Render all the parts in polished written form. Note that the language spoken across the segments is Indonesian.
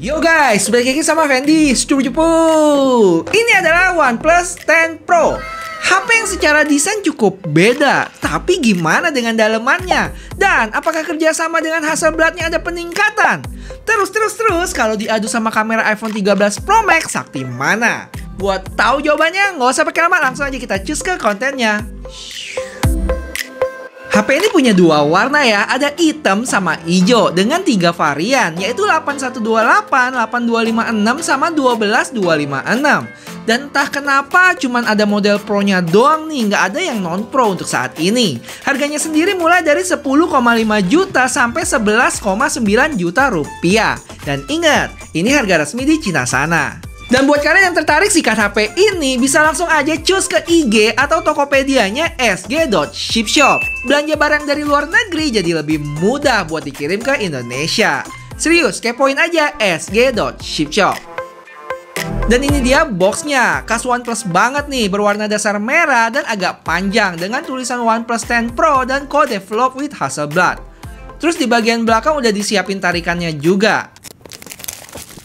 Yo guys, balik lagi sama Fendi, Setuju. Ini adalah OnePlus 10 Pro. HP yang secara desain cukup beda, tapi gimana dengan dalemannya? Dan apakah kerjasama dengan Hasselblad-nya ada peningkatan? Terus, kalau diadu sama kamera iPhone 13 Pro Max, sakti mana? Buat tahu jawabannya, nggak usah pakai lama, langsung aja kita cus ke kontennya. HP ini punya dua warna ya, ada hitam sama hijau dengan 3 varian, yaitu 8128, 8256, sama 12256. Dan entah kenapa cuman ada model Pro-nya doang nih, nggak ada yang non-Pro untuk saat ini. Harganya sendiri mulai dari 10,5 juta sampai 11,9 juta rupiah. Dan ingat, ini harga resmi di Cina sana. Dan buat kalian yang tertarik sikat HP ini, bisa langsung aja cus ke IG atau Tokopedia-nya sg.shipshop. Belanja barang dari luar negeri jadi lebih mudah buat dikirim ke Indonesia. Serius, kepoin aja sg.shipshop. Dan ini dia boxnya, khas OnePlus banget nih, berwarna dasar merah dan agak panjang dengan tulisan OnePlus 10 Pro dan co-developed with Hasselblad. Terus di bagian belakang udah disiapin tarikannya juga.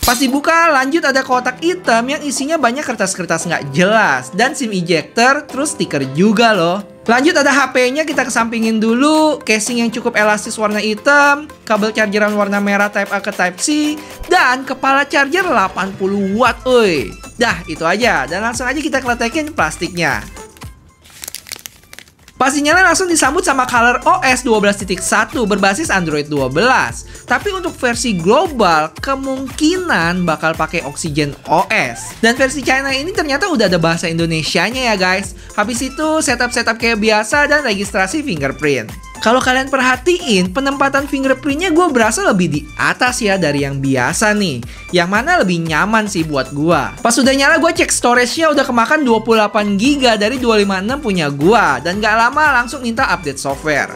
Pas dibuka, lanjut ada kotak hitam yang isinya banyak kertas-kertas nggak jelas dan SIM ejector, terus stiker juga loh. Lanjut ada HP-nya, kita kesampingin dulu, casing yang cukup elastis warna hitam, kabel chargeran warna merah Type A ke Type C, dan kepala charger 80 watt, uy. Dah, itu aja, dan langsung aja kita kletekin plastiknya. Pas dinyalain langsung disambut sama ColorOS 12.1 berbasis Android 12. Tapi untuk versi global kemungkinan bakal pakai Oxygen OS. Dan versi China ini ternyata udah ada bahasa Indonesianya ya guys. Habis itu setup kayak biasa dan registrasi fingerprint. Kalau kalian perhatiin, penempatan fingerprintnya gue berasa lebih di atas ya dari yang biasa nih. Yang mana lebih nyaman sih buat gue. Pas udah nyala gue cek storage-nya udah kemakan 28GB dari 256 punya gue. Dan gak lama langsung minta update software.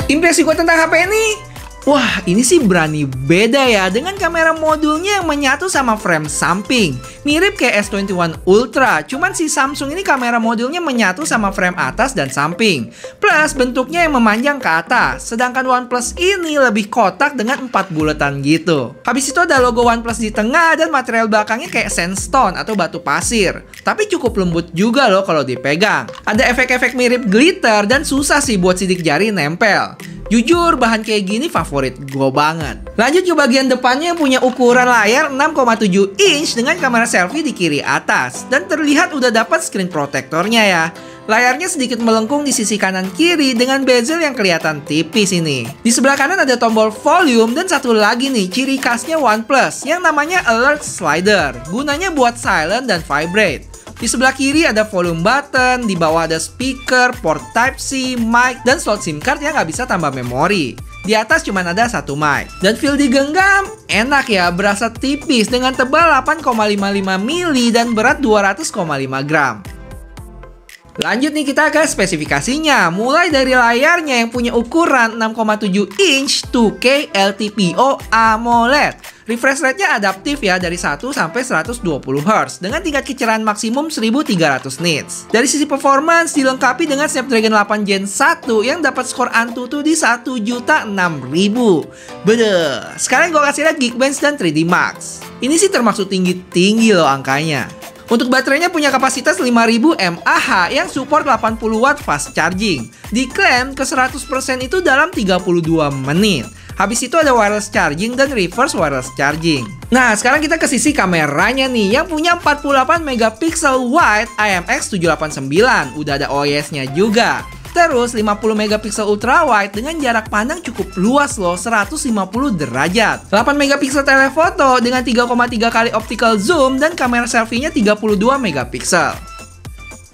Impresi gue tentang HP ini? Wah, ini sih berani beda ya dengan kamera modulnya yang menyatu sama frame samping. Mirip kayak S21 Ultra, cuman si Samsung ini kamera modulnya menyatu sama frame atas dan samping. Plus bentuknya yang memanjang ke atas, sedangkan OnePlus ini lebih kotak dengan 4 buletan gitu. Habis itu ada logo OnePlus di tengah dan material belakangnya kayak sandstone atau batu pasir. Tapi cukup lembut juga loh kalau dipegang. Ada efek-efek mirip glitter dan susah sih buat sidik jari nempel. Jujur, bahan kayak gini favorit gue banget. Lanjut ke bagian depannya yang punya ukuran layar 6,7 inch dengan kamera selfie di kiri atas. Dan terlihat udah dapat screen protectornya ya. Layarnya sedikit melengkung di sisi kanan kiri dengan bezel yang kelihatan tipis ini. Di sebelah kanan ada tombol volume dan satu lagi nih ciri khasnya OnePlus yang namanya Alert Slider. Gunanya buat silent dan vibrate. Di sebelah kiri ada volume button, di bawah ada speaker, port Type-C, mic, dan slot SIM card yang nggak bisa tambah memori. Di atas cuma ada satu mic. Dan feel digenggam, enak ya, berasa tipis dengan tebal 8,55 mili dan berat 200,5 gram. Lanjut nih kita ke spesifikasinya. Mulai dari layarnya yang punya ukuran 6,7 inch 2K LTPO AMOLED. Refresh rate-nya adaptif ya dari 1 sampai 120 Hz dengan tingkat kecerahan maksimum 1300 nits. Dari sisi performance dilengkapi dengan Snapdragon 8 Gen 1 yang dapat skor Antutu di 1.006.000. Bede. Sekarang gue kasih lihat Geekbench dan 3D Max. Ini sih termasuk tinggi-tinggi loh angkanya. Untuk baterainya punya kapasitas 5000 mAh yang support 80 watt fast charging. Diklaim ke 100% itu dalam 32 menit. Habis itu ada wireless charging dan reverse wireless charging. Nah, sekarang kita ke sisi kameranya nih yang punya 48 megapiksel wide IMX789. Udah ada OIS-nya juga. Terus 50 megapiksel ultra wide dengan jarak pandang cukup luas loh, 150 derajat. 8 megapiksel telefoto dengan 3,3 kali optical zoom dan kamera selfie-nya 32 megapiksel.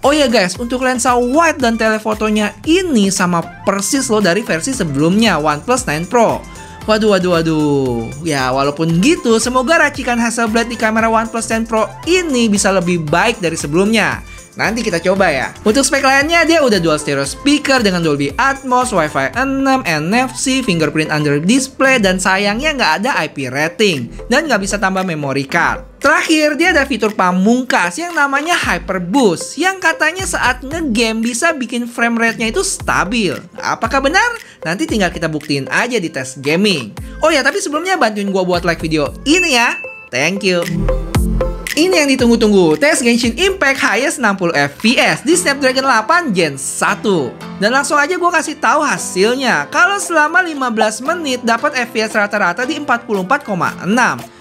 Oh ya guys, untuk lensa wide dan telefotonya ini sama persis loh dari versi sebelumnya OnePlus 9 Pro. Waduh. Ya walaupun gitu, semoga racikan Hasselblad di kamera OnePlus 10 Pro ini bisa lebih baik dari sebelumnya. Nanti kita coba ya. Untuk spek lainnya, dia udah dual stereo speaker dengan Dolby Atmos, Wi-Fi 6, NFC, fingerprint under display, dan sayangnya nggak ada IP rating. Dan nggak bisa tambah memory card. Terakhir, dia ada fitur pamungkas yang namanya Hyper Boost, yang katanya saat ngegame bisa bikin frame rate-nya itu stabil. Apakah benar? Nanti tinggal kita buktiin aja di tes gaming. Oh ya, tapi sebelumnya bantuin gua buat like video ini ya. Thank you. Ini yang ditunggu-tunggu, tes Genshin Impact highest 60 FPS di Snapdragon 8 Gen 1. Dan langsung aja gue kasih tahu hasilnya. Kalau selama 15 menit dapat FPS rata-rata di 44,6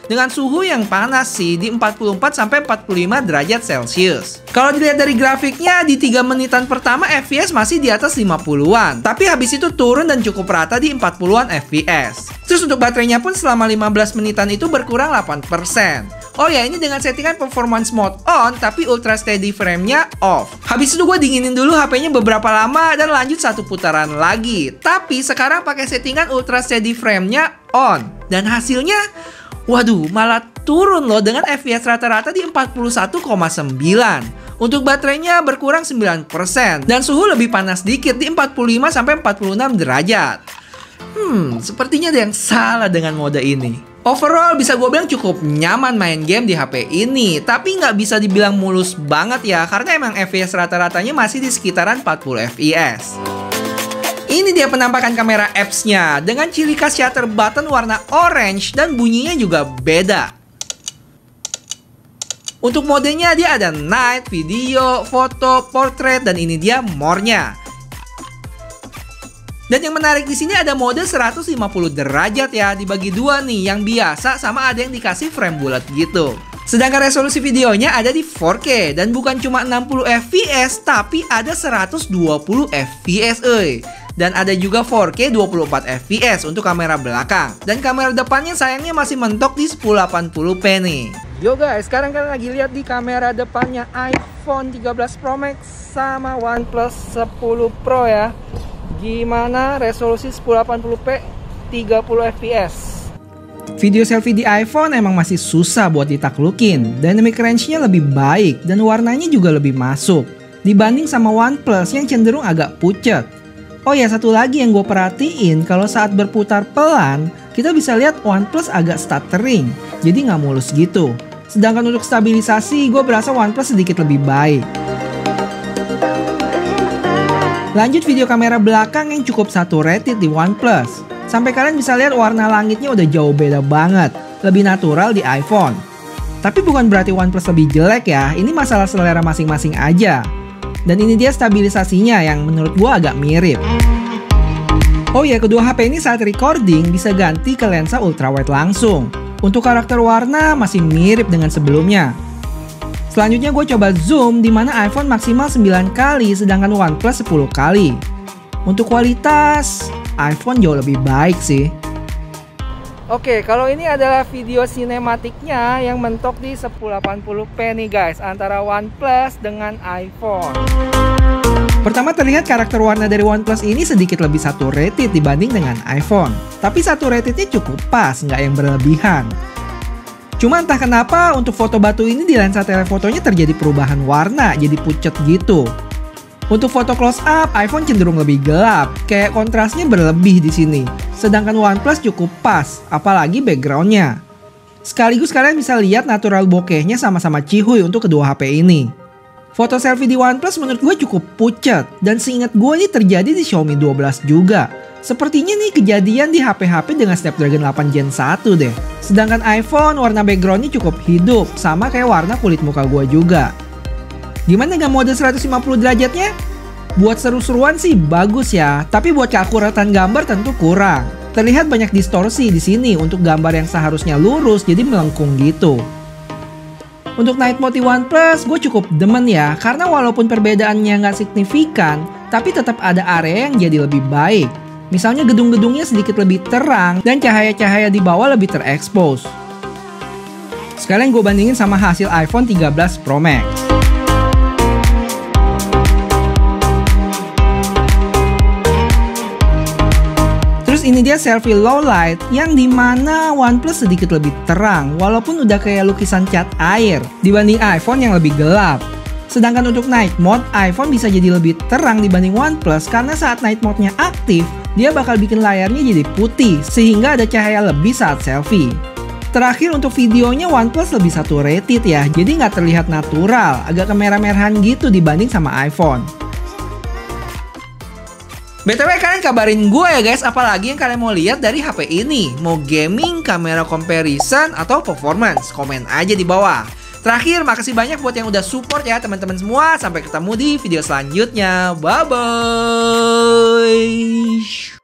dengan suhu yang panas sih di 44 sampai 45 derajat Celcius. Kalau dilihat dari grafiknya, di 3 menitan pertama FPS masih di atas 50-an, tapi habis itu turun dan cukup rata di 40-an FPS. Terus untuk baterainya pun selama 15 menitan itu berkurang 8%. Oh ya, ini dengan settingan performance mode on, tapi ultra steady frame-nya off. Habis itu gue dinginin dulu HP-nya beberapa lama dan lanjut satu putaran lagi. Tapi sekarang pakai settingan ultra steady frame-nya on. Dan hasilnya, waduh, malah turun loh dengan FPS rata-rata di 41,9. Untuk baterainya berkurang 9% dan suhu lebih panas dikit di 45 sampai 46 derajat. Sepertinya ada yang salah dengan mode ini. Overall bisa gue bilang cukup nyaman main game di HP ini, tapi nggak bisa dibilang mulus banget ya, karena emang FPS rata-ratanya masih di sekitaran 40 FPS. Ini dia penampakan kamera apps-nya dengan ciri khas shutter button warna orange dan bunyinya juga beda. Untuk modenya dia ada night, video, foto, portrait, dan ini dia more-nya. Dan yang menarik di sini ada mode 150 derajat ya, dibagi dua nih, yang biasa sama ada yang dikasih frame bulat gitu. Sedangkan resolusi videonya ada di 4K dan bukan cuma 60 fps tapi ada 120 fps Dan ada juga 4K 24 fps untuk kamera belakang. Dan kamera depannya sayangnya masih mentok di 1080p nih. Yo guys, sekarang kalian lagi lihat di kamera depannya iPhone 13 Pro Max sama OnePlus 10 Pro ya. Gimana resolusi 1080p 30 fps. Video selfie di iPhone emang masih susah buat ditaklukin. Dynamic range-nya lebih baik dan warnanya juga lebih masuk dibanding sama OnePlus yang cenderung agak pucat. Oh ya, satu lagi yang gue perhatiin, kalau saat berputar pelan kita bisa lihat OnePlus agak stuttering, jadi nggak mulus gitu. Sedangkan untuk stabilisasi gue berasa OnePlus sedikit lebih baik. Lanjut video kamera belakang yang cukup saturated di OnePlus. Sampai kalian bisa lihat warna langitnya udah jauh beda banget. Lebih natural di iPhone. Tapi bukan berarti OnePlus lebih jelek ya. Ini masalah selera masing-masing aja. Dan ini dia stabilisasinya yang menurut gua agak mirip. Oh ya, kedua HP ini saat recording bisa ganti ke lensa ultrawide langsung. Untuk karakter warna masih mirip dengan sebelumnya. Selanjutnya gue coba zoom di mana iPhone maksimal 9 kali sedangkan OnePlus 10 kali. Untuk kualitas, iPhone jauh lebih baik sih. Oke, kalau ini adalah video sinematiknya yang mentok di 1080p nih guys, antara OnePlus dengan iPhone. Pertama terlihat karakter warna dari OnePlus ini sedikit lebih saturated dibanding dengan iPhone. Tapi saturatednya cukup pas, nggak yang berlebihan. Cuma entah kenapa untuk foto batu ini di lensa telefotonya terjadi perubahan warna, jadi pucat gitu. Untuk foto close up, iPhone cenderung lebih gelap, kayak kontrasnya berlebih di sini. Sedangkan OnePlus cukup pas, apalagi backgroundnya. Sekaligus kalian bisa lihat natural bokehnya sama-sama cihuy untuk kedua HP ini. Foto selfie di OnePlus menurut gue cukup pucat, dan seingat gue ini terjadi di Xiaomi 12 juga. Sepertinya nih kejadian di HP-HP dengan Snapdragon 8 Gen 1 deh. Sedangkan iPhone warna backgroundnya cukup hidup, sama kayak warna kulit muka gue juga. Gimana dengan mode 150 derajatnya? Buat seru-seruan sih bagus ya, tapi buat keakuratan gambar tentu kurang. Terlihat banyak distorsi di sini untuk gambar yang seharusnya lurus jadi melengkung gitu. Untuk night mode di OnePlus gue cukup demen ya, karena walaupun perbedaannya nggak signifikan, tapi tetap ada area yang jadi lebih baik. Misalnya gedung-gedungnya sedikit lebih terang dan cahaya-cahaya di bawah lebih terekspos. Sekalian gue bandingin sama hasil iPhone 13 Pro Max. Terus ini dia selfie low light yang dimana OnePlus sedikit lebih terang walaupun udah kayak lukisan cat air dibanding iPhone yang lebih gelap. Sedangkan untuk night mode, iPhone bisa jadi lebih terang dibanding OnePlus karena saat night mode-nya aktif, dia bakal bikin layarnya jadi putih sehingga ada cahaya lebih saat selfie. Terakhir untuk videonya OnePlus lebih saturated ya, jadi nggak terlihat natural, agak kemerah-merahan gitu dibanding sama iPhone. BTW kalian kabarin gue ya guys, apalagi yang kalian mau lihat dari HP ini. Mau gaming, kamera comparison, atau performance? Komen aja di bawah. Terakhir, makasih banyak buat yang udah support ya teman-teman semua. Sampai ketemu di video selanjutnya. Bye-bye.